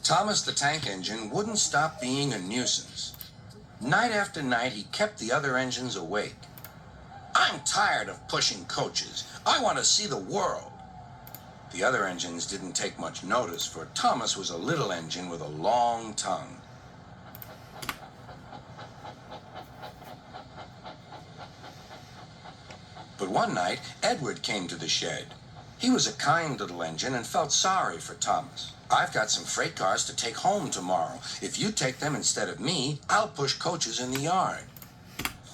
Thomas the Tank Engine wouldn't stop being a nuisance. Night after night, he kept the other engines awake. "I'm tired of pushing coaches. I want to see the world." The other engines didn't take much notice, for Thomas was a little engine with a long tongue. But one night, Edward came to the shed. He was a kind little engine and felt sorry for Thomas. "I've got some freight cars to take home tomorrow. If you take them instead of me, I'll push coaches in the yard."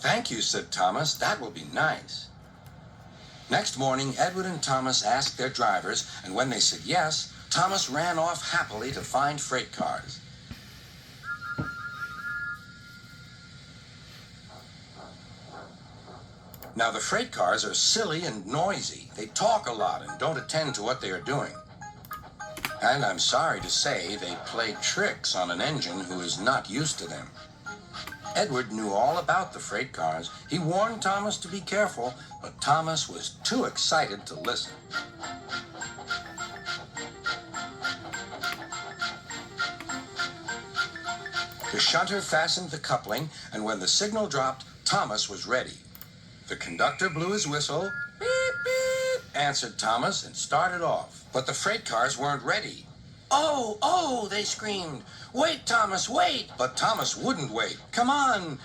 "Thank you," said Thomas. "That will be nice." Next morning, Edward and Thomas asked their drivers, and when they said yes, Thomas ran off happily to find freight cars. Now, the freight cars are silly and noisy. They talk a lot and don't attend to what they are doing. And I'm sorry to say they play tricks on an engine who is not used to them. Edward knew all about the freight cars. He warned Thomas to be careful, but Thomas was too excited to listen. The shunter fastened the coupling, and when the signal dropped, Thomas was ready. The conductor blew his whistle. "Beep, beep," answered Thomas, and started off. But the freight cars weren't ready. "Oh, oh," they screamed. "Wait, Thomas, wait!" But Thomas wouldn't wait. Come on,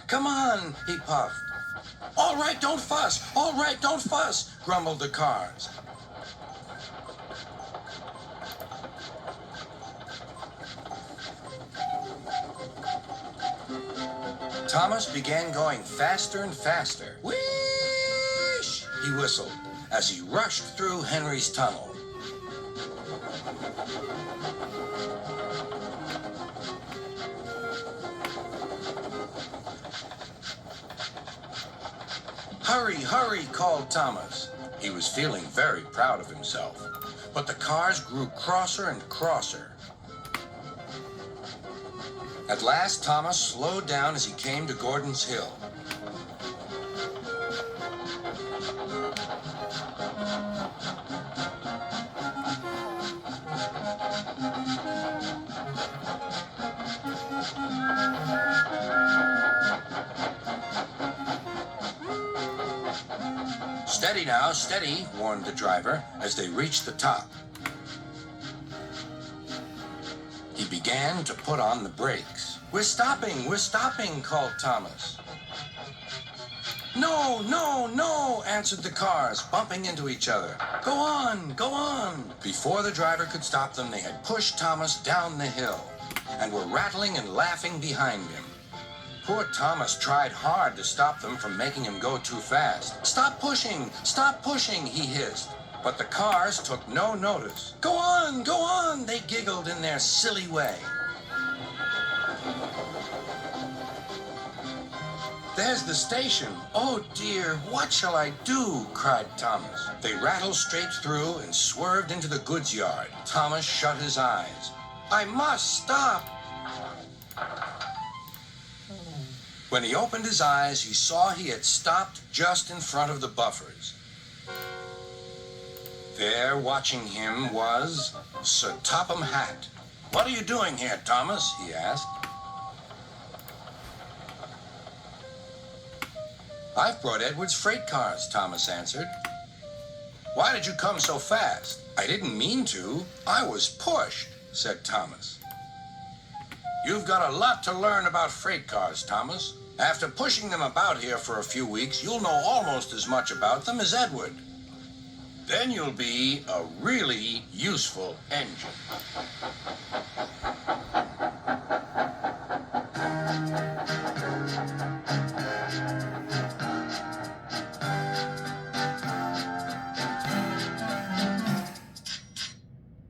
he puffed. "All right, don't fuss. All right, don't fuss," grumbled the cars. Thomas began going faster and faster. "Whoosh!" he whistled as he rushed through Henry's tunnel. "Hurry, hurry," called Thomas. He was feeling very proud of himself. But the cars grew crosser and crosser. At last, Thomas slowed down as he came to Gordon's Hill. "Steady now, steady," warned the driver as they reached the top. He began to put on the brakes. We're stopping," called Thomas. "No, no, no," answered the cars, bumping into each other. Go on, go on." Before the driver could stop them, they had pushed Thomas down the hill and were rattling and laughing behind him. Poor Thomas tried hard to stop them from making him go too fast. Stop pushing, he hissed. But the cars took no notice. Go on, they giggled in their silly way. "There's the station. Oh dear, what shall I do?" cried Thomas. They rattled straight through and swerved into the goods yard. Thomas shut his eyes. "I must stop." When he opened his eyes, he saw he had stopped just in front of the buffers. There, watching him, was Sir Topham Hatt. "What are you doing here, Thomas?" he asked. "I've brought Edward's freight cars," Thomas answered. "Why did you come so fast?" "I didn't mean to. I was pushed," said Thomas. "You've got a lot to learn about freight cars, Thomas. After pushing them about here for a few weeks, you'll know almost as much about them as Edward. Then you'll be a really useful engine."